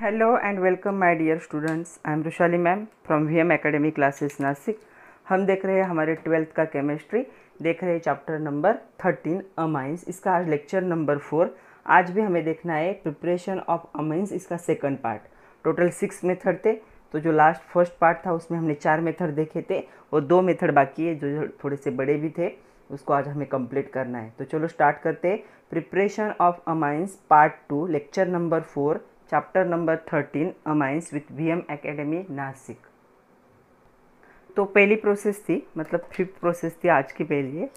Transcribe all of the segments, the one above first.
Hello and welcome my dear students. I am Rushali ma'am from VM academy classes Nashik. हम देख रहे हैं हमारे 12th का केमिस्ट्री, देख रहे हैं चैप्टर नंबर 13 अमाइंस। इसका आज लेक्चर नंबर 4। आज भी हमें देखना है प्रिपरेशन ऑफ अमाइंस, इसका सेकंड पार्ट। टोटल 6 मेथड थे, तो जो लास्ट फर्स्ट पार्ट था उसमें हमने 4 मेथड देखे थे और 2 मेथड बाकी है जो थोड़े से बड़े भी थे, उसको आज हमें कंप्लीट करना है। तो चलो स्टार्ट करते हैं। Preparation of amines part 2, lecture number 4, chapter number 13 amines with VM academy Nashik. तो पहली प्रोसेस थी, मतलब 5th प्रोसेस थी आज की पहली,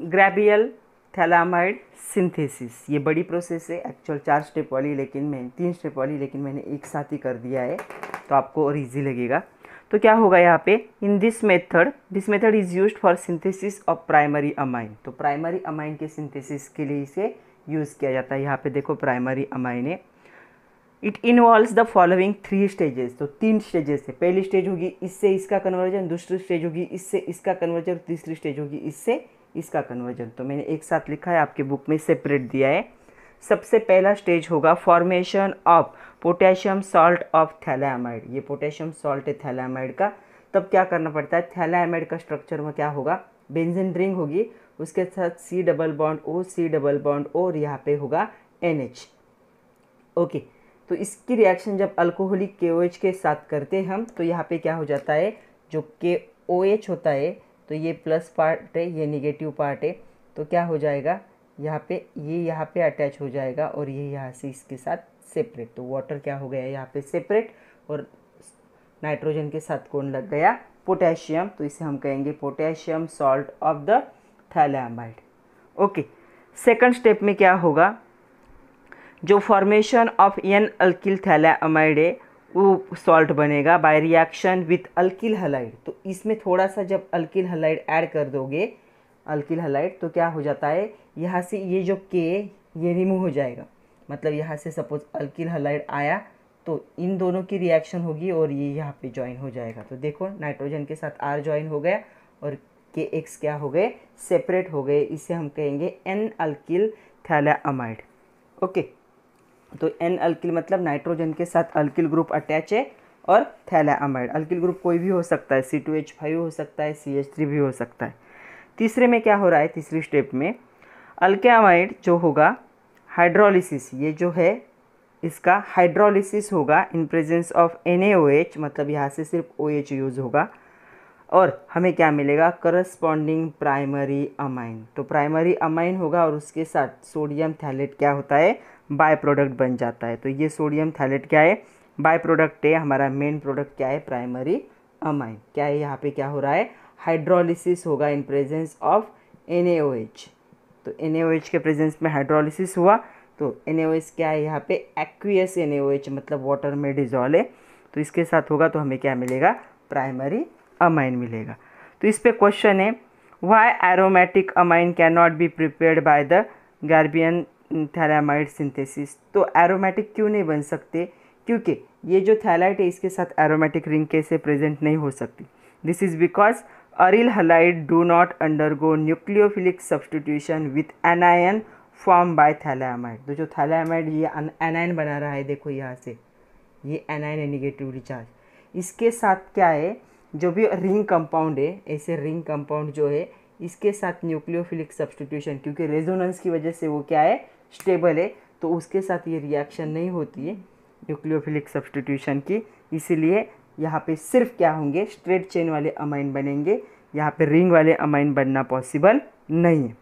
ग्रेबियल थैलामाइड सिंथेसिस। ये बड़ी प्रोसेस है एक्चुअल 4 स्टेप वाली, लेकिन मैं 3 स्टेप वाली, लेकिन मैंने एक साथ ही कर दिया है तो आपको और ईजी लगेगा। तो क्या होगा यहाँ पे, in this method is used for synthesis of primary amine. तो प्राइमरी अमाइन के सिंथेसिस के लिए इसे यूज़ किया जाता है। यहाँ पे देखो प्राइमरी अमाइन है। It involves the following 3 stages. तो 3 स्टेजेस है। पहली स्टेज होगी इससे इसका कन्वर्जन, दूसरी स्टेज होगी इससे इसका कन्वर्जन, तीसरी स्टेज होगी इससे इसका कन्वर्जन। तो मैंने एक साथ लिखा है, आपके बुक में सेपरेट दिया है। सबसे पहला स्टेज होगा formation of potassium salt of phthalimide. ये पोटेशियम सॉल्ट है थैलामाइड का। तब क्या करना पड़ता है, थैलामाइड का स्ट्रक्चर में क्या होगा, बेंजीन रिंग होगी, उसके साथ C double bond O, C double bond O और यहाँ पे होगा NH। ओके, तो इसकी रिएक्शन जब अल्कोहलिक KOH के साथ करते हम, तो यहाँ पे क्या हो जाता है, जो KOH होता है तो ये प्लस पार्ट है, ये निगेटिव पार्ट है, तो क्या हो जाएगा यहाँ पे, ये यहाँ पे अटैच हो जाएगा और ये यहाँ से इसके साथ सेपरेट। तो वाटर क्या हो गया यहाँ पे सेपरेट और नाइट्रोजन के साथ कौन लग गया, पोटेशियम। तो इसे हम कहेंगे potassium salt of the phthalimide. Okay, second step में क्या होगा, जो formation of an alkyl phthalimide है वो सॉल्ट बनेगा by reaction with alkyl halide. तो इसमें थोड़ा सा जब अल्किल हैलाइड ऐड कर दोगे, अल्किल हैलाइड, तो क्या हो जाता है, यहाँ से ये जो K ये रिमूव हो जाएगा। मतलब यहाँ से सपोज अल्किल हैलाइड आया तो इन दोनों की रिएक्शन होगी और ये यहाँ पे ज्वाइन हो जाएगा। तो देखो नाइट्रोजन के साथ R ज्वाइन हो गया और KX क्या हो गए, सेपरेट हो गए। इसे हम कहेंगे एन अल्किल थैलामाइड। ओके, तो एन अल्किल मतलब नाइट्रोजन के साथ अल्किल ग्रुप अटैच है और थैलामाइड। अल्किल ग्रुप कोई भी हो सकता है, C2H5 हो सकता है, CH3 भी हो सकता है। तीसरे में क्या हो रहा है, तीसरी स्टेप में अल्केमाइड जो होगा हाइड्रोलिसिस, ये जो है इसका हाइड्रोलिसिस होगा इन प्रेजेंस ऑफ NaOH, मतलब यहाँ से सिर्फ OH यूज़ होगा और हमें क्या मिलेगा, करस्पॉन्डिंग प्राइमरी अमाइन। तो प्राइमरी अमाइन होगा और उसके साथ सोडियम थैलेट क्या होता है, बाय प्रोडक्ट बन जाता है। तो ये सोडियम थैलेट क्या है, बाय प्रोडक्ट है। हमारा मेन प्रोडक्ट क्या है, प्राइमरी अमाइन। क्या है, यहाँ पे क्या हो रहा है, हाइड्रोलिसिस होगा इन प्रेजेंस ऑफ NaOH। तो NaOH के प्रेजेंस में हाइड्रोलिसिस हुआ तो NaOH क्या है, यहाँ पे एक्वियस NaOH, मतलब वाटर में डिजॉल्व है। तो इसके साथ होगा तो हमें क्या मिलेगा, प्राइमरी अमाइन मिलेगा। तो इस पे क्वेश्चन है, why aromatic amine can not be prepared by the Gabriel phthalimide synthesis. तो एरोमेटिक क्यों नहीं बन सकते, क्योंकि ये जो थैलाइट है इसके साथ एरोमेटिक रिंग कैसे प्रेजेंट नहीं हो सकती। This is because aryl halide do not undergo nucleophilic substitution with anion form by phthalimide. तो जो थैलामाइड ये एनायन बना रहा है, देखो यहाँ से ये एनायन है, निगेटिवली चार्ज। इसके साथ क्या है, जो भी रिंग कंपाउंड है, ऐसे रिंग कंपाउंड जो है इसके साथ न्यूक्लियोफिलिक सब्सटीट्यूशन, क्योंकि रेजोनेंस की वजह से वो क्या है, स्टेबल है, तो उसके साथ ये रिएक्शन नहीं होती है न्यूक्लियोफिलिक सब्सटीट्यूशन की। इसीलिए यहाँ पे सिर्फ क्या होंगे, स्ट्रेट चेन वाले अमाइन बनेंगे, यहाँ पे रिंग वाले अमाइन बनना पॉसिबल नहीं है।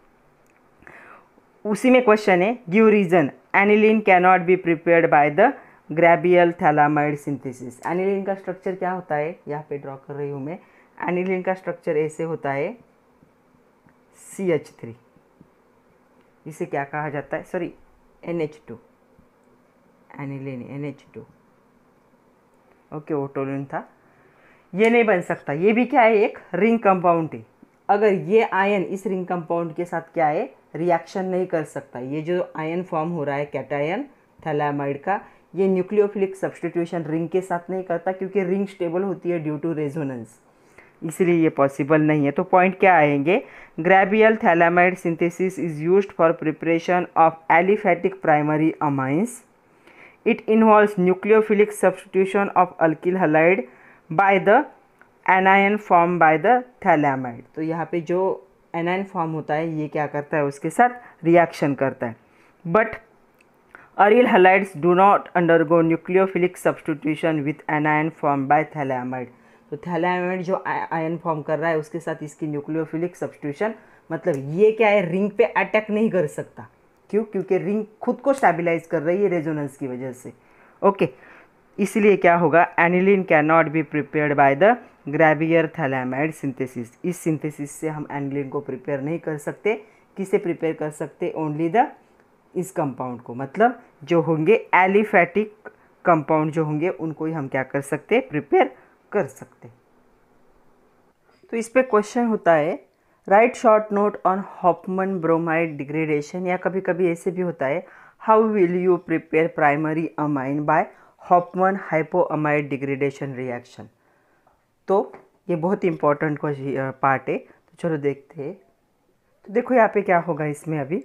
उसी में क्वेश्चन है, give reason aniline cannot be prepared by the Gabriel phthalimide synthesis. Aniline का स्ट्रक्चर क्या होता है, यहाँ पे ड्रॉ कर रही हूँ मैं। एनिलीन का स्ट्रक्चर ऐसे होता है CH3, इसे क्या कहा जाता है, sorry NH2, aniline NH2। Okay, वो टोलून था, ये नहीं बन सकता। ये भी क्या है, एक रिंग कंपाउंड है। अगर ये आयन इस रिंग कंपाउंड के साथ क्या है, रिएक्शन नहीं कर सकता। ये जो आयन फॉर्म हो रहा है कैटायन थैलामाइड का, ये न्यूक्लियोफिलिक सब्सटीट्यूशन रिंग के साथ नहीं करता, क्योंकि रिंग स्टेबल होती है ड्यू टू रेजोनेंस, इसलिए ये पॉसिबल नहीं है। तो पॉइंट क्या आएंगे, Gabriel phthalimide synthesis is used for preparation of aliphatic primary amines it involves nucleophilic substitution of alkyl halide by the anion form by the phthalimide. तो यहाँ पे जो एनायन फॉर्म होता है ये क्या करता है, उसके साथ रिएक्शन करता है। But aryl halides do not undergo nucleophilic substitution with anion form by phthalimide. तो थैलामाइड जो आयन फॉर्म कर रहा है उसके साथ इसकी न्यूक्लियोफिलिक सब्स्टिट्यूशन, मतलब ये क्या है, रिंग पे अटैक नहीं कर सकता। क्यों? क्योंकि रिंग खुद को स्टेबलाइज कर रही है रेजोनेंस की वजह से। ओके, इसलिए क्या होगा, aniline can not be prepared by the ग्रेवियर phthalimide synthesis. इस सिंथेसिस से हम एनिलीन को प्रिपेयर नहीं कर सकते। किसे प्रिपेयर कर सकते? ओनली द इस कंपाउंड को, मतलब जो होंगे एलिफैटिक कंपाउंड जो होंगे उनको ही हम क्या कर सकते, प्रिपेयर कर सकते। तो इस पे क्वेश्चन होता है, write short note on Hofmann bromide degradation, या कभी कभी ऐसे भी होता है, how will you prepare primary amine by Hofmann hypoamide degradation reaction. तो ये बहुत इंपॉर्टेंट पार्ट है, तो चलो देखते हैं। तो देखो यहाँ पे क्या होगा इसमें अभी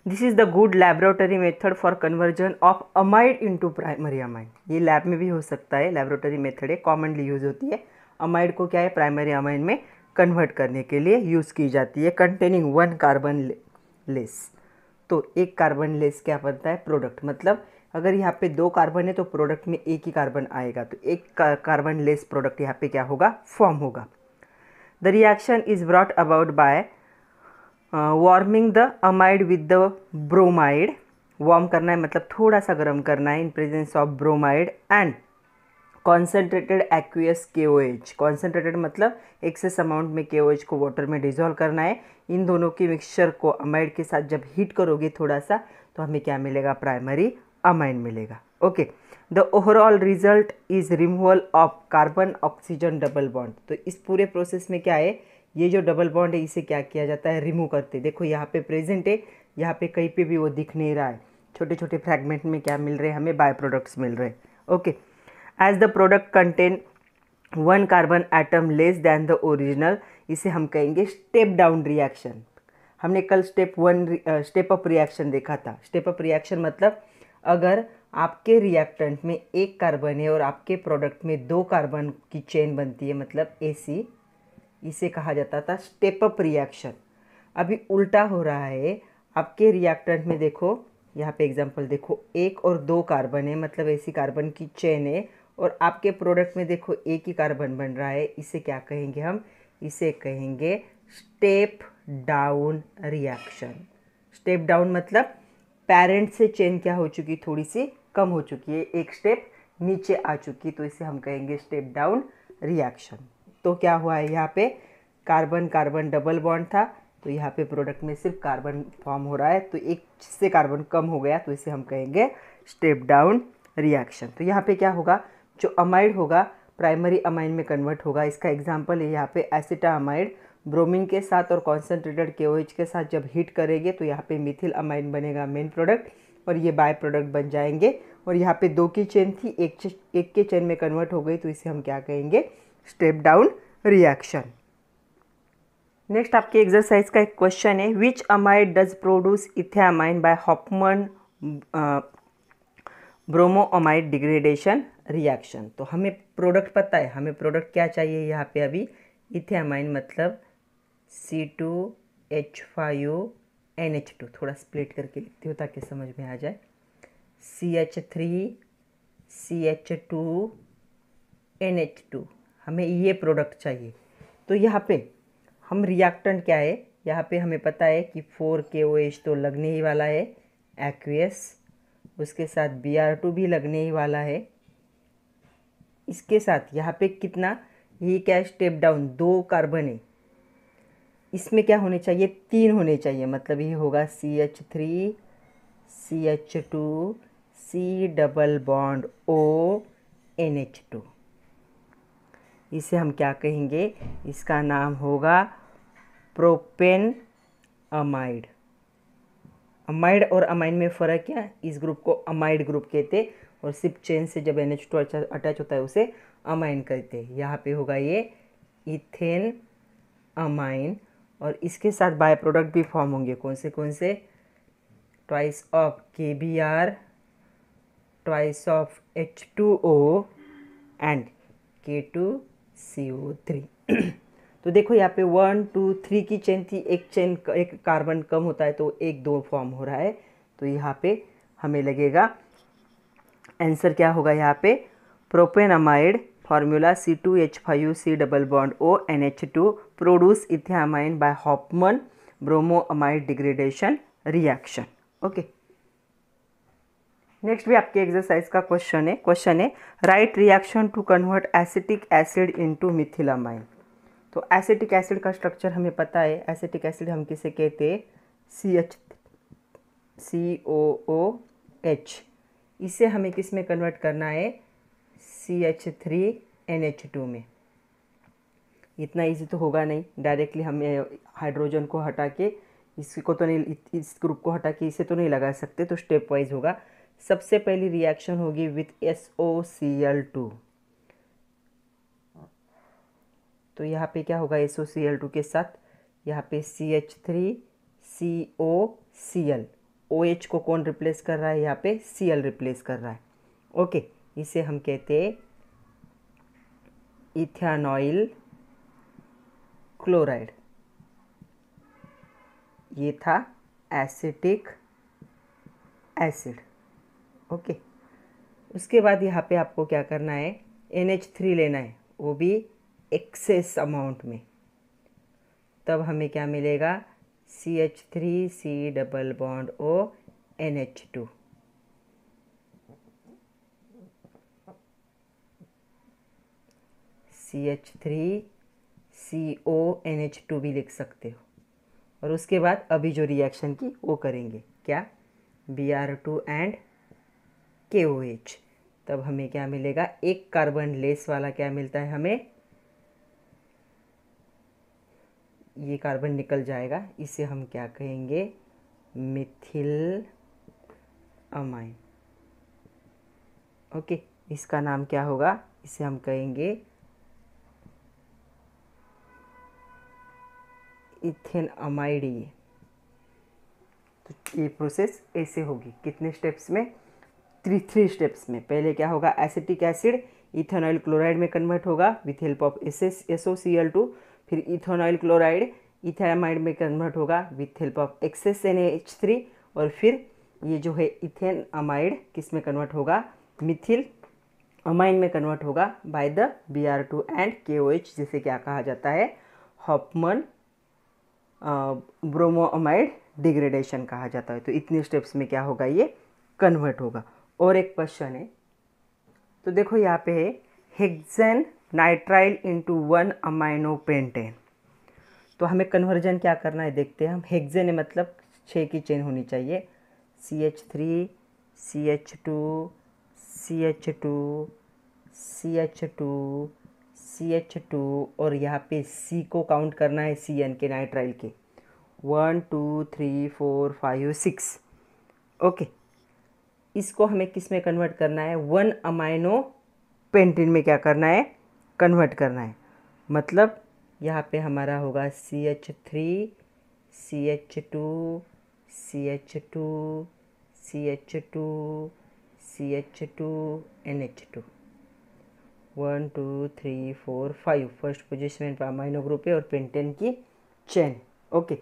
this is the good laboratory method for conversion of amide into primary amide. ये लैब में भी हो सकता है, लैबोरेटरी मेथड है, कॉमनली यूज होती है। अमाइड को क्या है, प्राइमरी अमाइड में कन्वर्ट करने के लिए यूज़ की जाती है, कंटेनिंग 1 कार्बन लेस। तो एक कार्बन लेस क्या बनता है, प्रोडक्ट। मतलब अगर यहाँ पे 2 कार्बन है तो प्रोडक्ट में एक ही कार्बन आएगा, तो एक कार्बन लेस प्रोडक्ट यहाँ पे क्या होगा, फॉर्म होगा। The reaction is brought about by warming the amide with the bromide. Warm करना है मतलब थोड़ा सा गर्म करना है, in presence of bromide and concentrated aqueous KOH। Concentrated मतलब एक्सेस अमाउंट में KOH को वाटर में डिजोल्व करना है। इन दोनों की मिक्सचर को अमाइड के साथ जब हीट करोगे थोड़ा सा, तो हमें क्या मिलेगा, प्राइमरी अमाइन मिलेगा। Okay, the overall result is removal of carbon oxygen double bond. तो इस पूरे प्रोसेस में क्या है, ये जो डबल बॉन्ड है इसे क्या किया जाता है, रिमूव करते। देखो यहाँ पे प्रेजेंट है, यहाँ पे कहीं पे भी वो दिख नहीं रहा है, छोटे छोटे फ्रैगमेंट में क्या मिल रहे हैं, हमें बाय प्रोडक्ट्स मिल रहे हैं। Okay, as the product contain 1 carbon atom less than the original, इसे हम कहेंगे स्टेप डाउन रिएक्शन। हमने कल स्टेप अप रिएक्शन देखा था। स्टेप अप रिएक्शन मतलब अगर आपके रिएक्टेंट में 1 कार्बन है और आपके प्रोडक्ट में 2 कार्बन की चेन बनती है, मतलब AC, इसे कहा जाता था स्टेप अप रिएक्शन। अभी उल्टा हो रहा है, आपके रिएक्टेंट में देखो, यहाँ पे एग्जांपल देखो, 1 और 2 कार्बन है, मतलब ऐसी कार्बन की चेन है, और आपके प्रोडक्ट में देखो एक ही कार्बन बन रहा है। इसे क्या कहेंगे हम, इसे कहेंगे step down reaction. Step down मतलब पेरेंट से चेन क्या हो चुकी, थोड़ी सी कम हो चुकी है, एक स्टेप नीचे आ चुकी, तो इसे हम कहेंगे स्टेप डाउन रिएक्शन। तो क्या हुआ है, यहाँ पे कार्बन कार्बन डबल बॉन्ड था, तो यहाँ पे प्रोडक्ट में सिर्फ कार्बन फॉर्म हो रहा है, तो एक से कार्बन कम हो गया, तो इसे हम कहेंगे स्टेप डाउन रिएक्शन। तो यहाँ पे क्या होगा, जो अमाइड होगा प्राइमरी अमाइन में कन्वर्ट होगा। इसका एग्जांपल है यहाँ पे एसिटामाइड, ब्रोमीन के साथ और कॉन्सेंट्रेटेड KOH के साथ जब हीट करेंगे तो यहाँ पे मिथिल अमाइन बनेगा मेन प्रोडक्ट, और ये बाय प्रोडक्ट बन जाएंगे। और यहाँ पे 2 की चेन थी, एक के चेन में कन्वर्ट हो गई, तो इसे हम क्या कहेंगे, स्टेप डाउन रिएक्शन। नेक्स्ट आपके एक्सरसाइज का एक क्वेश्चन है, which amide does produce ethamine by Hofmann bromoamide degradation reaction. तो हमें प्रोडक्ट पता है, हमें प्रोडक्ट क्या चाहिए यहाँ पे अभी, इथेमाइन मतलब C2H5NH2। थोड़ा स्प्लिट करके लिखती हूँ ताकि समझ में आ जाए, CH3CH2NH2, हमें ये प्रोडक्ट चाहिए। तो यहाँ पे हम रिएक्टेंट क्या है, यहाँ पे हमें पता है कि 4 KOH तो लगने ही वाला है एक्वियस, उसके साथ Br2 भी लगने ही वाला है। इसके साथ यहाँ पे कितना, ये क्या, स्टेप डाउन 2 कार्बन है, इसमें क्या होने चाहिए, 3 होने चाहिए, मतलब ये होगा CH3CH2C डबल बॉन्ड ONH2। इसे हम क्या कहेंगे, इसका नाम होगा प्रोपेन अमाइड। अमाइड और अमाइन में फ़र्क क्या, इस ग्रुप को अमाइड ग्रुप कहते, और सिर्फ चेन से जब NH2 अटैच होता है उसे अमाइन कहते हैं। यहाँ पे होगा ये इथेन अमाइन, और इसके साथ बाय प्रोडक्ट भी फॉर्म होंगे, कौन से, twice of KBr twice of H2O and K2CO3 तो देखो यहाँ पे 1 2 3 की चेन थी, एक कार्बन कम होता है तो 1 2 फॉर्म हो रहा है, तो यहाँ पे हमें लगेगा आंसर क्या होगा यहाँ पे propanamide formula C2H5C double bond O NH2 produce ethylamine by Hofmann bromoamide degradation reaction. Okay, next भी आपके एक्सरसाइज का क्वेश्चन है write reaction to convert acetic acid into methylamine. तो एसिटिक एसिड का स्ट्रक्चर हमें पता है, एसिटिक एसिड हम किसे कहते हैं COOH, इसे हमें किस में कन्वर्ट करना है CH3NH2 में। इतना इजी तो होगा नहीं, डायरेक्टली हमें हाइड्रोजन को हटा के इसको तो नहीं, इस ग्रुप को हटा के इसे तो नहीं लगा सकते, तो स्टेप वाइज होगा। सबसे पहली रिएक्शन होगी विथ SOCl2, तो यहाँ पे क्या होगा SOCl2 के साथ यहाँ पे CH3COCl, OH को कौन रिप्लेस कर रहा है यहाँ पे Cl रिप्लेस कर रहा है। ओके, इसे हम कहते हैं इथेनॉइल क्लोराइड। ये था एसिटिक एसिड। ओके, उसके बाद यहाँ पे आपको क्या करना है NH3 लेना है, वो भी एक्सेस अमाउंट में, तब हमें क्या मिलेगा CH3C double bond O NH2। CH3CO NH2 भी लिख सकते हो। और उसके बाद अभी जो रिएक्शन की वो करेंगे क्या Br2 एंड KOH, तब हमें क्या मिलेगा एक कार्बन लेस वाला क्या मिलता है हमें, ये कार्बन निकल जाएगा, इसे हम क्या कहेंगे मिथिल अमाइन। ओके, इसका नाम क्या होगा, इसे हम कहेंगे इथेनअमाइड। तो ये प्रोसेस ऐसे होगी, कितने स्टेप्स में, थ्री स्टेप्स में। पहले क्या होगा एसिटिक एसिड इथेनॉइल क्लोराइड में कन्वर्ट होगा विथ हेल्प ऑफ SOCl2, फिर इथेनॉइल क्लोराइड इथेनामाइड में कन्वर्ट होगा with help of excess NH3, और फिर ये जो है इथेनअमाइड किस में कन्वर्ट होगा मिथिल अमाइन में कन्वर्ट होगा by the Br2 and KOH, जिसे क्या कहा जाता है हॉफमैन ब्रोमोअमाइड डिग्रेडेशन कहा जाता है। तो इतने स्टेप्स में क्या होगा ये कन्वर्ट होगा। और एक क्वेश्चन है, तो देखो यहाँ पे है hexane nitrile into 1 amino pentane, तो हमें कन्वर्जन क्या करना है देखते हैं हम। हेक्सेन है मतलब 6 की चेन होनी चाहिए, CH3 CH2 CH2 CH2 CH2 और यहाँ पे C को काउंट करना है CN के नाइट्राइल के 1 2 3 4 5 6। ओके, इसको हमें किस में कन्वर्ट करना है 1 अमाइनो पेंटेन में क्या करना है कन्वर्ट करना है। मतलब यहाँ पे हमारा होगा CH3 CH2 CH2 CH2 CH2 NH2 1 2 3 4 5 first position पे अमाइनो ग्रुप है और पेंटेन की चेन। ओके,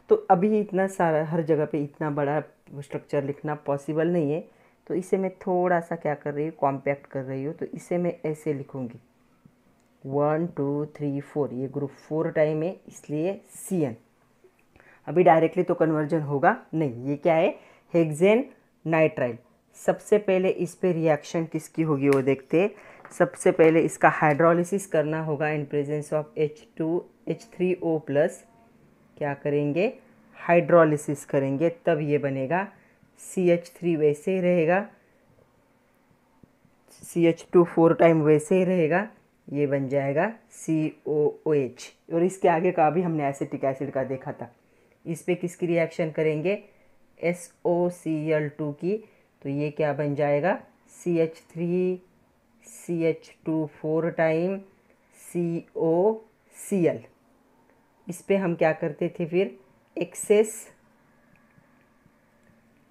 तो अभी इतना सारा हर जगह पे इतना बड़ा स्ट्रक्चर लिखना पॉसिबल नहीं है, तो इसे मैं थोड़ा सा क्या कर रही हूँ कॉम्पैक्ट कर रही हूँ। तो इसे मैं ऐसे लिखूँगी 1 2 3 4, ये ग्रुप 4 टाइम है इसलिए CN। अभी डायरेक्टली तो कन्वर्जन होगा नहीं, ये क्या है हेक्सेन नाइट्राइल। सबसे पहले इस पे रिएक्शन किसकी होगी वो देखते हैं। सबसे पहले इसका हाइड्रोलिसिस करना होगा in presence of H3O plus, क्या करेंगे हाइड्रोलिसिस करेंगे, तब ये बनेगा CH3 वैसे ही रहेगा, CH2 4 टाइम वैसे ही रहेगा, ये बन जाएगा COOH। और इसके आगे का भी हमने एसिटिक एसिड का देखा था। इस पे किसकी रिएक्शन करेंगे SOCl2 की, तो ये क्या बन जाएगा CH3 CH2 4 टाइम COCl। इस पे हम क्या करते थे फिर एक्सेस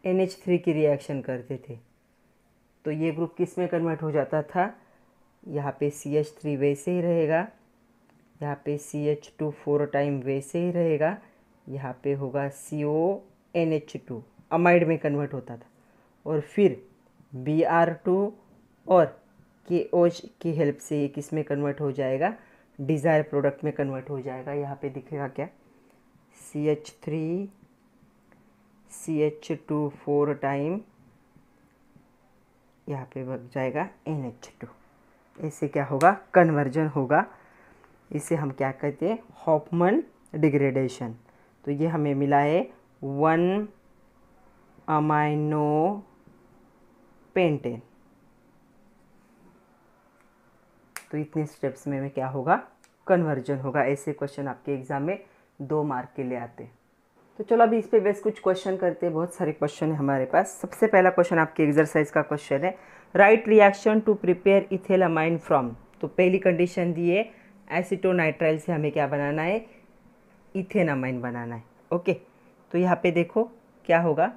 NH3 की रिएक्शन करते थे, तो ये ग्रुप किस में कन्वर्ट हो जाता था, यहाँ पे CH3 वैसे ही रहेगा, यहाँ पे CH2 4 टाइम वैसे ही रहेगा, यहाँ पे होगा CONH2 अमाइड में कन्वर्ट होता था, और फिर Br2 और KOH की हेल्प से ये किस में कन्वर्ट हो जाएगा, डिज़ायर प्रोडक्ट में कन्वर्ट हो जाएगा। यहाँ पे दिखेगा क्या, CH3 CH2 4 टाइम, यहाँ पे बन जाएगा NH2। ऐसे क्या होगा, कन्वर्जन होगा। इसे हम क्या कहते हैं, हॉफमैन डिग्रेडेशन। तो ये हमें मिला है 1 अमाइनो पेंटेन। तो इतने स्टेप्स में क्या होगा, कन्वर्जन होगा। ऐसे क्वेश्चन आपके एग्जाम में 2 मार्क के लिए आते हैं। तो चलो अभी इस पे बेस कुछ क्वेश्चन करते हैं। बहुत सारे क्वेश्चन है हमारे पास। सबसे पहला क्वेश्चन आपके एक्सरसाइज का क्वेश्चन है, write reaction to prepare ethylamine from. तो पहली कंडीशन दी है, एसीटोनाइट्राइल से हमें क्या बनाना है, इथेनामाइन बनाना है। ओके, तो यहाँ पे देखो क्या होगा,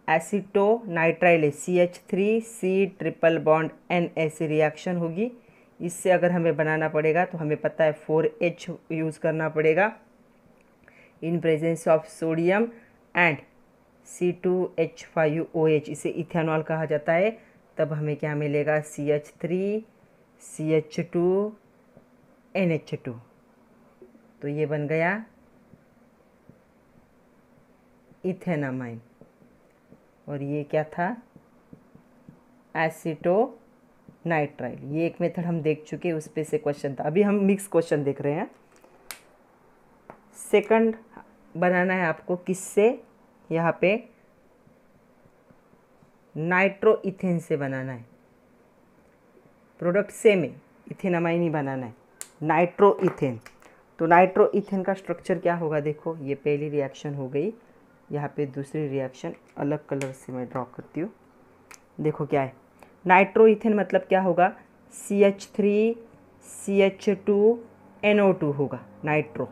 acetonitrile CH3C triple bond N ऐसी रिएक्शन होगी। इससे अगर हमें बनाना पड़ेगा तो हमें पता है 4H यूज़ करना पड़ेगा in presence of sodium and C2H5OH, इसे इथेनॉल कहा जाता है। तब हमें क्या मिलेगा, CH3 CH2 NH2। तो ये बन गया इथेनामाइन, और ये क्या था, एसीटोनाइट्राइल। ये एक मेथड हम देख चुके, उस पे से क्वेश्चन था। अभी हम मिक्स क्वेश्चन देख रहे हैं। सेकंड बनाना है आपको किससे, यहाँ पे नाइट्रो इथेन से बनाना है। प्रोडक्ट सेम है, इथेनामाइन ही बनाना है, नाइट्रो इथेन। तो नाइट्रो इथेन का स्ट्रक्चर क्या होगा, देखो ये पहली रिएक्शन हो गई, यहाँ पे दूसरी रिएक्शन अलग कलर से मैं ड्रॉ करती हूँ। देखो क्या है, नाइट्रो इथेन मतलब क्या होगा, CH3 CH2 NO2 होगा नाइट्रो।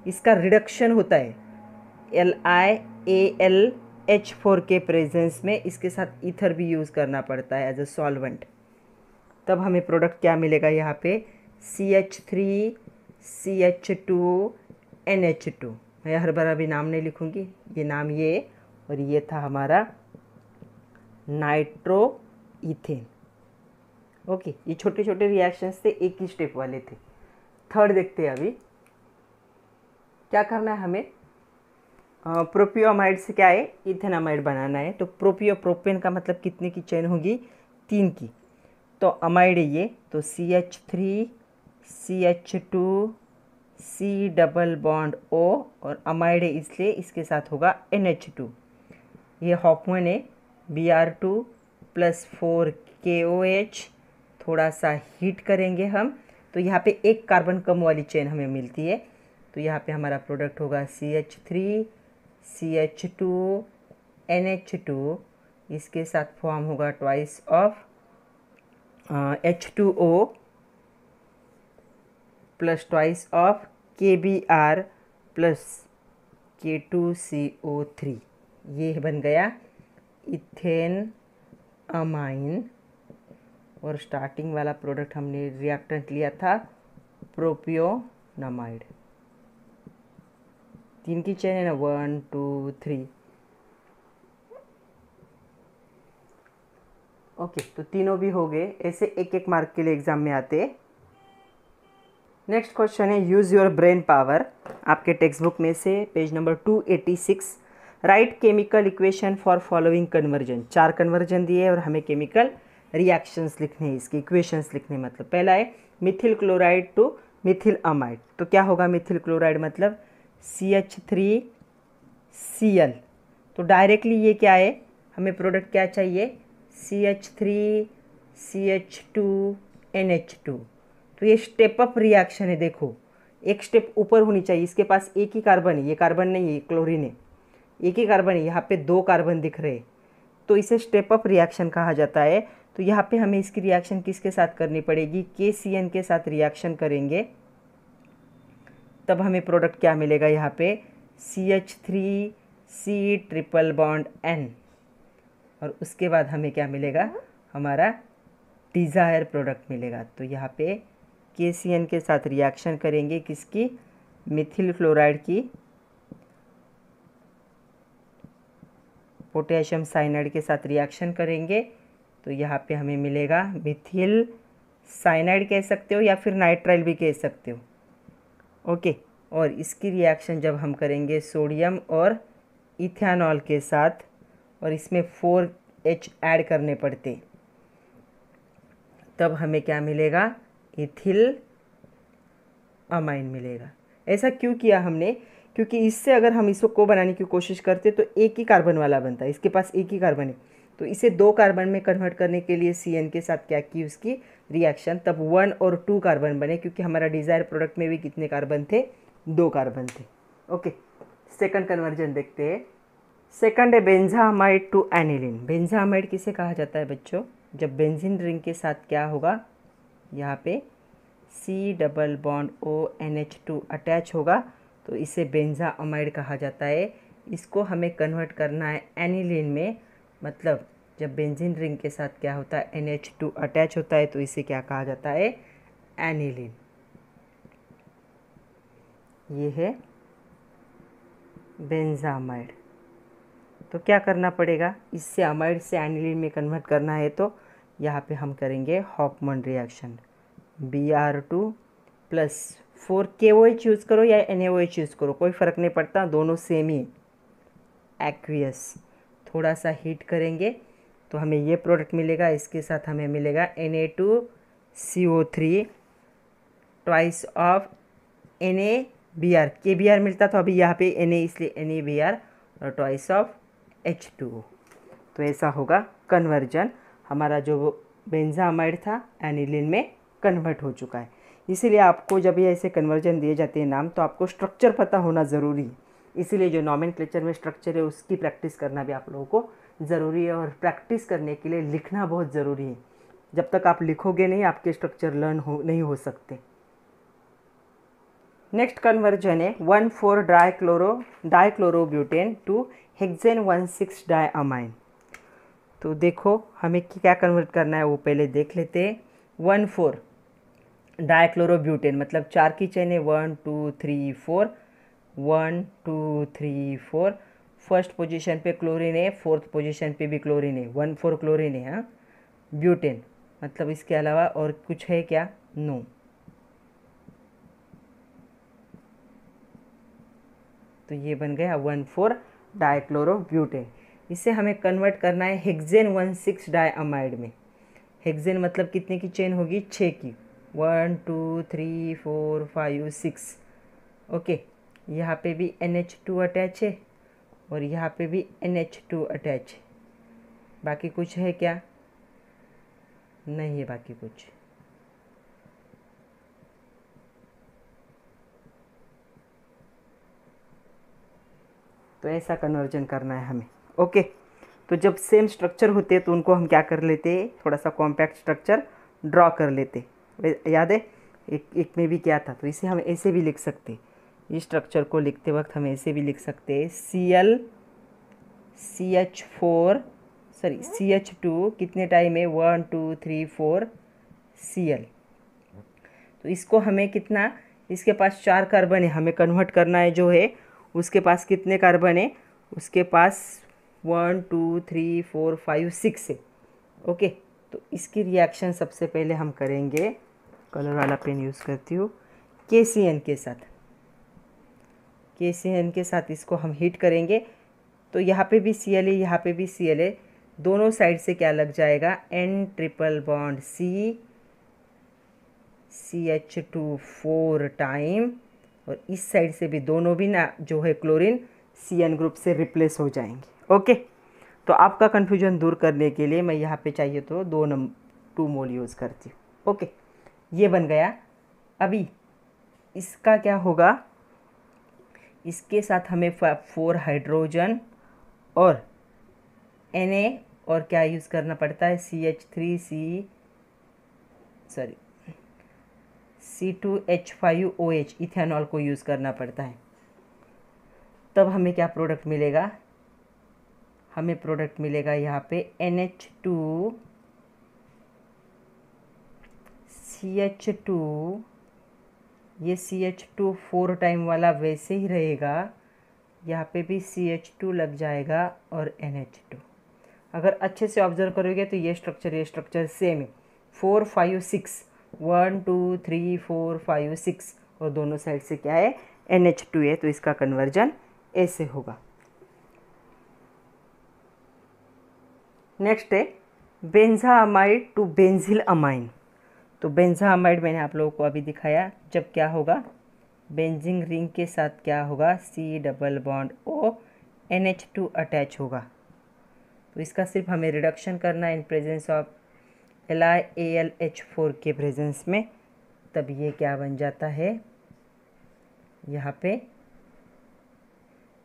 इसका रिडक्शन होता है LiAlH4 के प्रेजेंस में, इसके साथ ईथर भी यूज़ करना पड़ता है एज अ सॉल्वेंट। तब हमें प्रोडक्ट क्या मिलेगा, यहाँ पे CH3 CH2 NH2। मैं हर बार अभी नाम नहीं लिखूँगी, ये नाम ये, और ये था हमारा नाइट्रो इथेन। ओके, ये छोटे छोटे रिएक्शंस थे, एक ही स्टेप वाले थे। थर्ड देखते हैं अभी क्या करना है हमें, प्रोपियोमाइड से क्या है, इथेनामाइड बनाना है। तो प्रोपियोप्रोपेन का मतलब कितने की चेन होगी, 3 की। तो अमाइड है ये, तो CH3 CH2 C double bond O, और अमाइड है इसलिए इसके साथ होगा NH2। ये हॉफमैन है, Br2 + 4 KOH। थोड़ा सा हीट करेंगे हम, तो यहाँ पे एक कार्बन कम वाली चेन हमें मिलती है। तो यहाँ पे हमारा प्रोडक्ट होगा CH3 CH2 NH2। इसके साथ फॉर्म होगा twice of H2O plus twice of KBr plus K2CO3। ये बन गया इथेन अमाइन। और स्टार्टिंग वाला प्रोडक्ट हमने रिएक्टेंट लिया था प्रोपियोनामाइड। 3 की चेन है ना, 1 2 3। ओके, तो तीनों भी हो गए। ऐसे एक एक मार्क के लिए एग्जाम में आते। नेक्स्ट क्वेश्चन है, यूज़ योर ब्रेन पावर। आपके टेक्स्ट बुक में से page number 286, right chemical equation for following conversion. 4 conversion दिए और हमें केमिकल रिएक्शंस लिखने हैं, इसके इक्वेशंस लिखने। मतलब पहला है methyl chloride to methyl amide. तो क्या होगा, मिथिल क्लोराइड मतलब CH3Cl। तो डायरेक्टली ये क्या है, हमें प्रोडक्ट क्या चाहिए, CH3 CH2 NH2। तो ये स्टेप अप रिएक्शन है। देखो एक स्टेप ऊपर होनी चाहिए, इसके पास एक ही कार्बन है, ये कार्बन नहीं है, क्लोरीन है, एक ही कार्बन है, यहाँ पे 2 कार्बन दिख रहे हैं। तो इसे स्टेप अप रिएक्शन कहा जाता है। तो यहाँ पे हमें इसकी रिएक्शन किसके साथ करनी पड़ेगी, KCN के साथ रिएक्शन करेंगे, तब हमें प्रोडक्ट क्या मिलेगा, यहाँ पे CH3C ट्रिपल बॉन्ड N। और उसके बाद हमें क्या मिलेगा, हमारा डिज़ायर प्रोडक्ट मिलेगा। तो यहाँ पे KCN के साथ रिएक्शन करेंगे, किसकी, मिथिल क्लोराइड की पोटेशियम साइनाइड के साथ रिएक्शन करेंगे। तो यहाँ पे हमें मिलेगा मिथिल साइनाइड कह सकते हो या फिर नाइट्राइल भी कह सकते हो, ओके। और इसकी रिएक्शन जब हम करेंगे सोडियम और इथेनॉल के साथ, और इसमें 4H ऐड करने पड़ते, तब हमें क्या मिलेगा, इथिल अमाइन मिलेगा। ऐसा क्यों किया हमने, क्योंकि इससे अगर हम इसको बनाने की कोशिश करते तो एक ही कार्बन वाला बनता है, इसके पास एक ही कार्बन है, तो इसे 2 कार्बन में कन्वर्ट करने के लिए CN के साथ क्या की उसकी रिएक्शन, तब 1 और 2 कार्बन बने, क्योंकि हमारा डिज़ायर प्रोडक्ट में भी कितने कार्बन थे, 2 कार्बन थे, ओके। सेकंड कन्वर्जन देखते हैं। सेकंड है बेंजामाइड टू एनिलीन। बेंजामाइड किसे कहा जाता है बच्चों, जब बेंजीन रिंग के साथ क्या होगा, यहाँ पे C double bond ONH2 attach होगा, तो इसे बेंजामाइड कहा जाता है। इसको हमें कन्वर्ट करना है एनिलीन में, मतलब जब बेंजीन रिंग के साथ क्या होता है, NH2 अटैच होता है, तो इसे क्या कहा जाता है, एनिलीन। ये है बेंजामाइड। तो क्या करना पड़ेगा, इससे अमाइड से एनिलीन में कन्वर्ट करना है, तो यहाँ पे हम करेंगे Hofmann reaction, Br2 plus 4 KOH use करो या NaOH यूज़ करो, कोई फ़र्क नहीं पड़ता, दोनों सेम ही, एक्वियस। थोड़ा सा हीट करेंगे तो हमें ये प्रोडक्ट मिलेगा, इसके साथ हमें मिलेगा Na2CO3 twice of NaBr, KBr मिलता तो अभी यहाँ पे Na, इसलिए NaBr और ट्वाइस ऑफ H2O। तो ऐसा होगा कन्वर्जन, हमारा जो बेंजामाइड था एनिलीन में कन्वर्ट हो चुका है। इसीलिए आपको जब ये ऐसे कन्वर्जन दिए जाते हैं नाम, तो आपको स्ट्रक्चर पता होना ज़रूरी है। इसीलिए जो नॉमेनक्लेचर में स्ट्रक्चर है उसकी प्रैक्टिस करना भी आप लोगों को ज़रूरी है, और प्रैक्टिस करने के लिए लिखना बहुत ज़रूरी है। जब तक आप लिखोगे नहीं, आपके स्ट्रक्चर लर्न नहीं हो सकते। नेक्स्ट कन्वर्जन है 1,4 डाइक्लोरोब्यूटेन टू हेक्सेन 1,6 डायअमाइन। तो देखो हमें क्या कन्वर्ट करना है वो पहले देख लेते हैं। 1,4 डाइक्लोरोब्यूटेन मतलब 4 की चेन है, 1 2 3 4, 1 2 3 4। फर्स्ट पोजीशन पे क्लोरीन है, फोर्थ पोजीशन पे भी क्लोरीन है, 1,4 क्लोरीन है। हाँ, ब्यूटेन मतलब इसके अलावा और कुछ है क्या, नो। तो ये बन गया 1,4 डाइक्लोरोब्यूटेन। इसे हमें कन्वर्ट करना है हेक्सेन 1,6 डायअमाइड में। हेक्सेन मतलब कितने की चेन होगी, 6 की, 1 2 3 4 5 6, ओके। यहाँ पे भी NH2 अटैच है और यहाँ पे भी NH2 अटैच है। बाकी कुछ है क्या, नहीं है बाकी कुछ। तो ऐसा कन्वर्जन करना है हमें, ओके। तो जब सेम स्ट्रक्चर होते तो उनको हम क्या कर लेते, थोड़ा सा कॉम्पैक्ट स्ट्रक्चर ड्रॉ कर लेते। याद है एक में भी क्या था, तो इसे हम ऐसे भी लिख सकते, इस स्ट्रक्चर को लिखते वक्त हम ऐसे भी लिख सकते, CH2 कितने टाइम है, 1 2 3 4 Cl। तो इसको हमें कितना, इसके पास 4 कार्बन है, हमें कन्वर्ट करना है जो है उसके पास कितने कार्बन है, उसके पास 1 2 3 4 5 6 है, ओके। तो इसकी रिएक्शन सबसे पहले हम करेंगे, कलर वाला पेन यूज़ करती हूँ, KCN के साथ। KCN के साथ इसको हम हीट करेंगे, तो यहाँ पे भी Cl है, यहाँ पे भी Cl है, दोनों साइड से क्या लग जाएगा, N triple bond CH2 4 time, और इस साइड से भी दोनों भी ना जो है क्लोरीन CN ग्रुप से रिप्लेस हो जाएंगे, ओके। तो आपका कन्फ्यूजन दूर करने के लिए मैं यहाँ पे चाहिए तो 2 मोल यूज़ करती हूँ, ओके। ये बन गया। अभी इसका क्या होगा, इसके साथ हमें 4 हाइड्रोजन और Na और क्या यूज़ करना पड़ता है, C2H5OH इथेनॉल को यूज़ करना पड़ता है। तब हमें क्या प्रोडक्ट मिलेगा, हमें प्रोडक्ट मिलेगा यहाँ पे NH2 CH2, ये CH2 4 टाइम वाला वैसे ही रहेगा, यहाँ पे भी CH2 लग जाएगा और NH2। अगर अच्छे से ऑब्जर्व करोगे तो ये स्ट्रक्चर सेम है, 4 5 6, 1 2 3 4 5 6 और दोनों साइड से क्या है NH2 है, तो इसका कन्वर्जन ऐसे होगा। नेक्स्ट है बेंजामाइड टू बेंजिल अमाइन। तो बेंजामाइड मैंने आप लोगों को अभी दिखाया, जब क्या होगा बेंजीन रिंग के साथ क्या होगा C double bond O NH2 attach होगा। तो इसका सिर्फ हमें रिडक्शन करना है इन प्रेजेंस ऑफ LiAlH4 के प्रेजेंस में, तब ये क्या बन जाता है यहाँ पे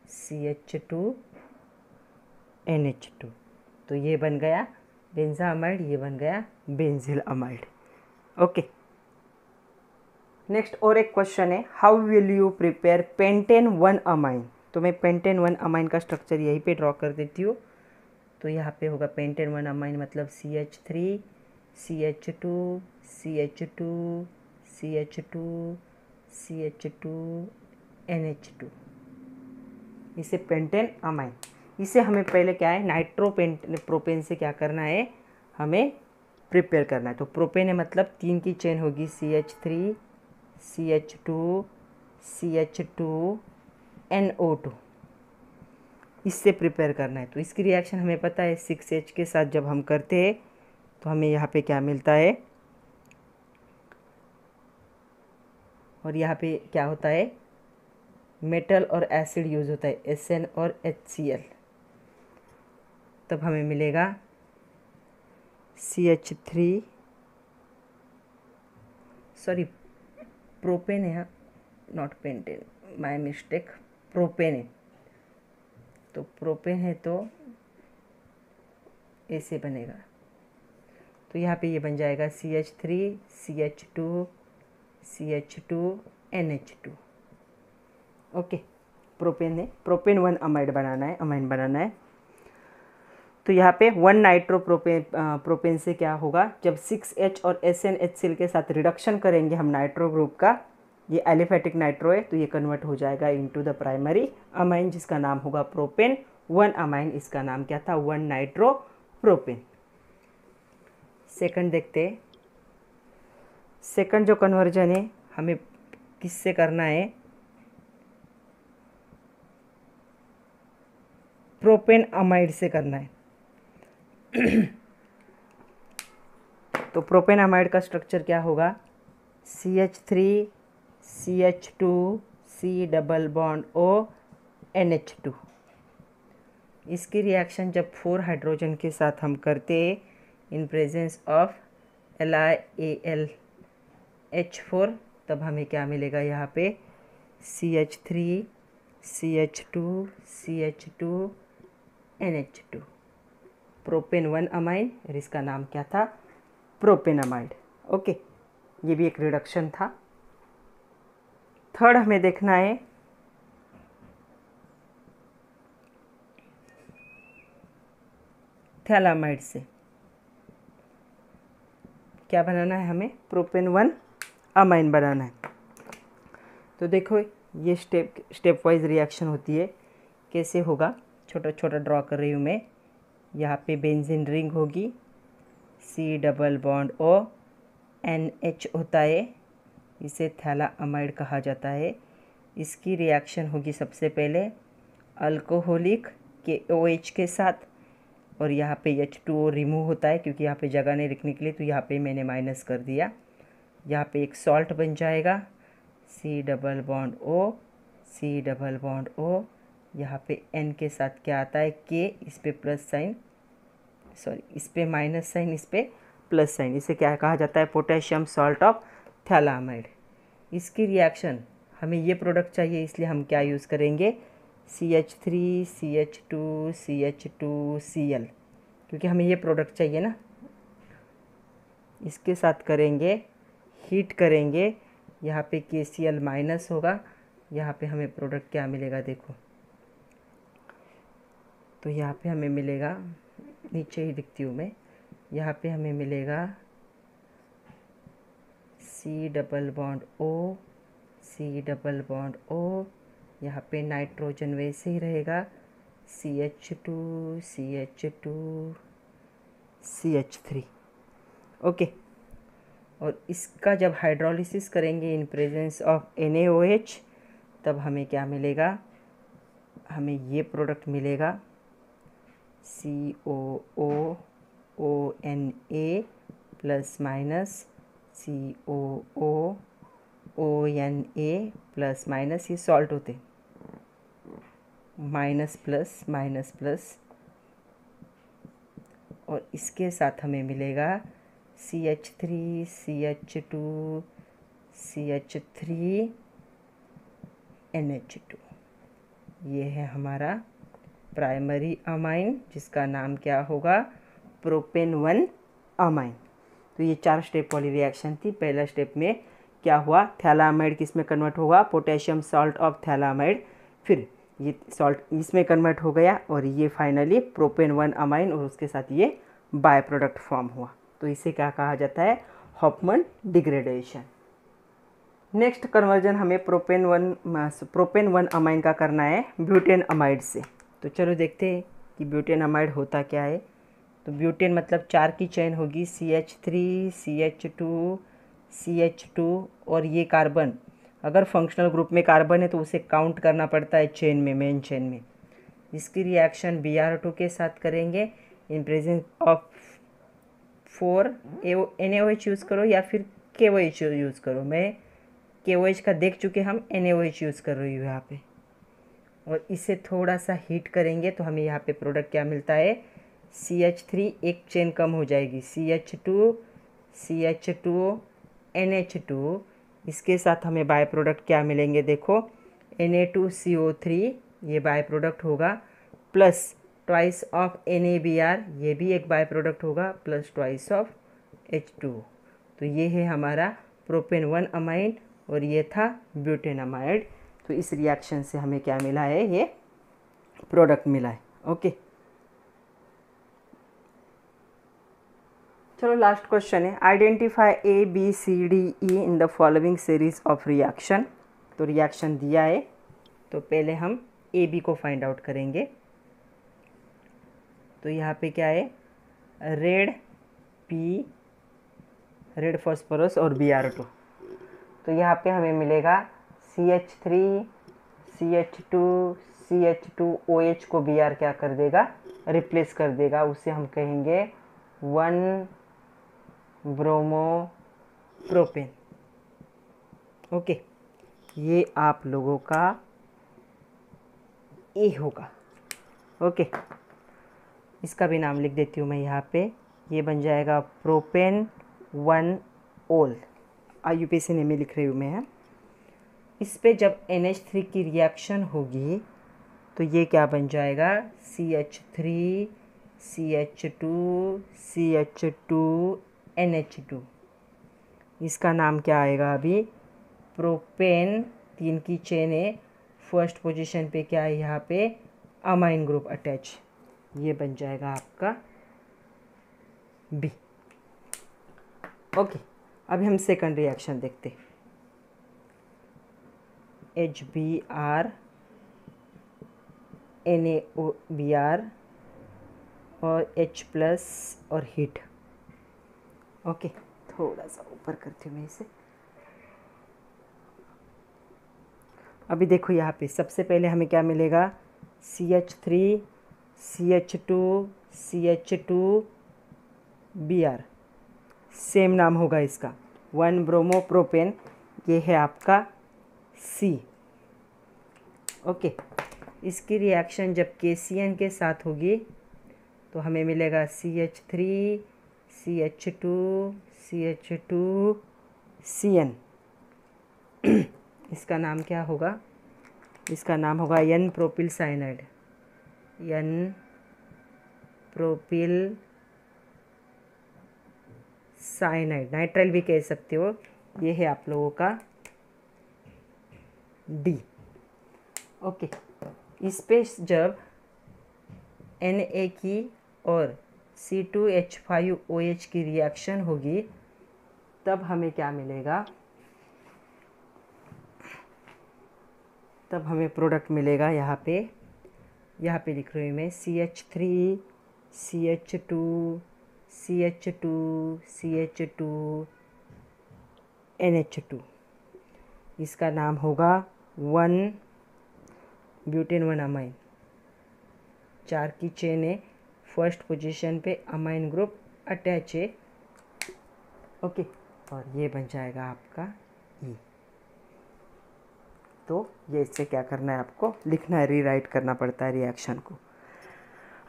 CH2 NH2। तो ये बन गया बेंजामाइड, ये बन गया बेंजिल अमाइड। ओके, नेक्स्ट और एक क्वेश्चन है, how will you prepare pentane 1 amine. तो मैं पेंटेन 1 अमाइन का स्ट्रक्चर यहीं पे ड्रॉ कर देती हूँ। तो यहाँ पे होगा पेंटेन 1 अमाइन मतलब CH3 CH2 CH2 CH2 CH2 NH2, इसे पेंटेन अमाइन। इसे हमें पहले क्या है प्रोपेन से क्या करना है, हमें प्रिपेयर करना है। तो प्रोपेन है मतलब 3 की चेन होगी CH3 CH2 CH2 NO2, इससे प्रिपेयर करना है। तो इसकी रिएक्शन हमें पता है 6H के साथ जब हम करते हैं तो हमें यहाँ पे क्या मिलता है, और यहाँ पे क्या होता है मेटल और एसिड यूज़ होता है SN और HCl, तब हमें मिलेगा CH3 सॉरी प्रोपेन है, not pentane, my mistake, propane है। तो प्रोपेन है तो ऐसे बनेगा, तो यहाँ पे ये बन जाएगा CH3 CH2 CH2 NH2। Okay, propane है, प्रोपेन 1 अमाइड बनाना है, अमाइन बनाना है। तो यहाँ पे 1 नाइट्रो प्रोपेन से क्या होगा, जब 6H और SnHCl के साथ रिडक्शन करेंगे हम नाइट्रो ग्रुप का, ये एलिफेटिक नाइट्रो है, तो ये कन्वर्ट हो जाएगा इनटू द प्राइमरी अमाइन जिसका नाम होगा प्रोपेन 1 अमाइन। इसका नाम क्या था 1 नाइट्रो प्रोपेन। सेकंड देखते हैं, सेकंड जो कन्वर्जन है हमें किससे करना है, प्रोपेन अमाइड से करना है। तो प्रोपेन अमाइड का स्ट्रक्चर क्या होगा, CH3 CH2 C double bond O NH2। इसकी रिएक्शन जब 4 हाइड्रोजन के साथ हम करते इन प्रेजेंस ऑफ LiAlH4, तब हमें क्या मिलेगा यहाँ पे CH3 CH2 CH2 NH2, propane 1 amine, और इसका नाम क्या था प्रोपेनामाइड। ओके, ये भी एक रिडक्शन था। थर्ड हमें देखना है थैलामाइड से क्या बनाना है, हमें प्रोपेन 1 अमाइन बनाना है। तो देखो ये स्टेप वाइज रिएक्शन होती है, कैसे होगा छोटा छोटा ड्रॉ कर रही हूँ मैं। यहाँ पे बेंजीन रिंग होगी, C double bond O NH होता है, इसे थैलामाइड कहा जाता है। इसकी रिएक्शन होगी सबसे पहले अल्कोहलिक के OH के साथ, और यहाँ पे H2O रिमूव होता है क्योंकि यहाँ पे जगह नहीं लिखने के लिए, तो यहाँ पे मैंने माइनस कर दिया। यहाँ पे एक सॉल्ट बन जाएगा C double bond O C double bond O, यहाँ पे N के साथ क्या आता है K, इस पे प्लस साइन, सॉरी इस पे माइनस साइन, इस पे प्लस साइन, इसे क्या कहा जाता है पोटेशियम सॉल्ट ऑफ थैलामाइड। इसकी रिएक्शन हमें ये प्रोडक्ट चाहिए, इसलिए हम क्या यूज़ करेंगे CH3 CH2 CH2 Cl, क्योंकि हमें ये प्रोडक्ट चाहिए ना। इसके साथ करेंगे हीट करेंगे, यहाँ पे KCl माइनस होगा, यहाँ पे हमें प्रोडक्ट क्या मिलेगा देखो तो यहाँ पे हमें मिलेगा, नीचे ही लिखती हूँ मैं, यहाँ पे हमें मिलेगा C double bond O, C double bond O, यहाँ पे नाइट्रोजन वैसे ही रहेगा CH2 CH2 CH3। ओके, और इसका जब हाइड्रोलिसिस करेंगे इन प्रेजेंस ऑफ NaOH, तब हमें क्या मिलेगा, हमें ये प्रोडक्ट मिलेगा COOONA plus minus COOONA plus minus, ये सॉल्ट होते, माइनस प्लस माइनस प्लस, और इसके साथ हमें मिलेगा CH3 CH2 CH3 NH2। ये है हमारा प्राइमरी अमाइन, जिसका नाम क्या होगा, प्रोपेन 1 अमाइन। तो ये 4 स्टेप वाली रिएक्शन थी। पहला स्टेप में क्या हुआ, थैलामाइड किस में कन्वर्ट होगा, पोटेशियम सॉल्ट ऑफ थैलामाइड, फिर ये सॉल्ट इसमें कन्वर्ट हो गया, और ये फाइनली प्रोपेन 1 अमाइन, और उसके साथ ये बाय प्रोडक्ट फॉर्म हुआ। तो इसे क्या कहा जाता है, हॉफमैन डिग्रेडेशन। नेक्स्ट कन्वर्जन हमें प्रोपेन 1 अमाइन का करना है ब्यूटेन अमाइड से। तो चलो देखते हैं कि ब्यूटेन अमाइड होता क्या है। तो ब्यूटेन मतलब 4 की चेन होगी, CH3 CH2 CH2, और ये कार्बन, अगर फंक्शनल ग्रुप में कार्बन है तो उसे काउंट करना पड़ता है चेन में, मेन चेन में। इसकी रिएक्शन Br2 के साथ करेंगे in presence of 4 NaOH use करो या फिर KOH यूज़ करो। मैं KOH का देख चुके, हम NaOH यूज़ कर रही हूँ यहाँ पे, और इसे थोड़ा सा हीट करेंगे तो हमें यहाँ पे प्रोडक्ट क्या मिलता है, CH3, एक चेन कम हो जाएगी, CH2 CH2 NH2, इसके साथ हमें बाय प्रोडक्ट क्या मिलेंगे, देखो Na2CO3, ये बाय प्रोडक्ट होगा, प्लस ट्वाइस ऑफ NaBr, ये भी एक बाय प्रोडक्ट होगा, प्लस ट्वाइस ऑफ H2। तो ये है हमारा प्रोपेन 1 अमाइन, और ये था ब्यूटेन अमाइड। तो इस रिएक्शन से हमें क्या मिला है, ये प्रोडक्ट मिला है। ओके, चलो लास्ट क्वेश्चन है, identify ABCDE in the following series of reaction. तो रिएक्शन दिया है, तो पहले हम AB को फाइंड आउट करेंगे। तो यहाँ पे क्या है, रेड फॉस्फोरस और Br2। तो यहाँ पे हमें मिलेगा CH3 CH2 CH2OH को Br क्या कर देगा, रिप्लेस कर देगा, उसे हम कहेंगे 1 ब्रोमो प्रोपेन। ओके, ये आप लोगों का ए होगा। ओके, इसका भी नाम लिख देती हूँ मैं यहाँ पे, ये बन जाएगा प्रोपेन 1 ओल, IUPAC नेम में लिख रही हूँ मैं। इस पे जब NH3 की रिएक्शन होगी तो ये क्या बन जाएगा, CH3 CH2 CH2 NH2। इसका नाम क्या आएगा, अभी प्रोपेन 3 की चेन है, फर्स्ट पोजीशन पे क्या है, यहाँ पे अमाइन ग्रुप अटैच, ये बन जाएगा आपका B। ओके, अभी हम सेकंड रिएक्शन देखते हैं, HBr NaBr और H प्लस और हीट। ओके, थोड़ा सा ऊपर करती हूँ मैं इसे। अभी देखो यहाँ पे सबसे पहले हमें क्या मिलेगा, CH3 CH2 CH2 Br, same नाम होगा इसका, 1 ब्रोमो प्रोपेन, ये है आपका C। ओके, इसकी रिएक्शन जब KCN के साथ होगी तो हमें मिलेगा CH3 CH2 CH2 CN। इसका नाम क्या होगा, इसका नाम होगा N propyl cyanide, N propyl cyanide, nitrile भी कह सकते हो। ये है आप लोगों का D। ओके, इस पे जब Na की और C2H5OH की रिएक्शन होगी, तब हमें क्या मिलेगा, तब हमें प्रोडक्ट मिलेगा यहाँ पे लिख रही हूँ मैं CH3 CH2 CH2 CH2 NH2। इसका नाम होगा 1 ब्यूटेन 1 अमाइन। 4 की चेन है, फर्स्ट पोजीशन पे अमाइन ग्रुप अटैच है। ओके, और ये बन जाएगा आपका E। तो ये इससे क्या करना है, आपको लिखना है, रीराइट करना पड़ता है रिएक्शन को।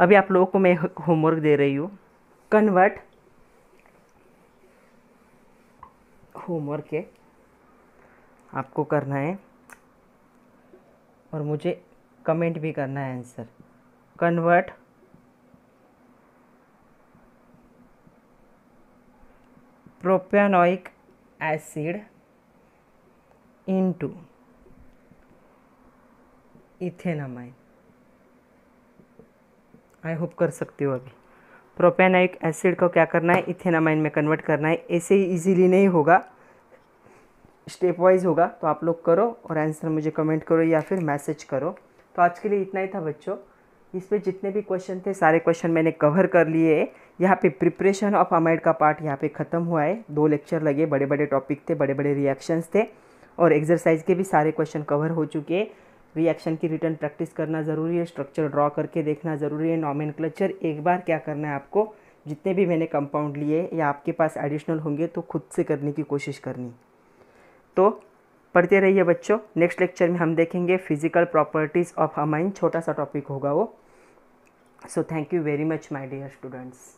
अभी आप लोगों को मैं होमवर्क दे रही हूँ, कन्वर्ट होमवर्क है, आपको करना है और मुझे कमेंट भी करना है answer. Convert propanoic acid into ethanamine. I hope कर सकते हो। अभी प्रोपेनोइक एसिड को क्या करना है, इथेनामाइन में कन्वर्ट करना है। ऐसे ही इजीली नहीं होगा, स्टेप वाइज होगा, तो आप लोग करो और आंसर मुझे कमेंट करो या फिर मैसेज करो। तो आज के लिए इतना ही था बच्चों। इसमें जितने भी क्वेश्चन थे सारे क्वेश्चन मैंने कवर कर लिए हैं। यहाँ पे प्रिपरेशन ऑफ अमाइड का पार्ट यहाँ पे ख़त्म हुआ है। 2 लेक्चर लगे, बड़े बड़े टॉपिक थे, बड़े बड़े रिएक्शंस थे और एक्सरसाइज के भी सारे क्वेश्चन कवर हो चुके हैं। रिएक्शन की रिटर्न प्रैक्टिस करना ज़रूरी है, स्ट्रक्चर ड्रॉ करके देखना ज़रूरी है, नॉमेनक्लेचर एक बार क्या करना है आपको, जितने भी मैंने कंपाउंड लिए या आपके पास एडिशनल होंगे तो खुद से करने की कोशिश करनी। तो पढ़ते रहिए बच्चों। नेक्स्ट लेक्चर में हम देखेंगे फिजिकल प्रॉपर्टीज़ ऑफ अमाइन, छोटा सा टॉपिक होगा वो। So thank you very much my dear students.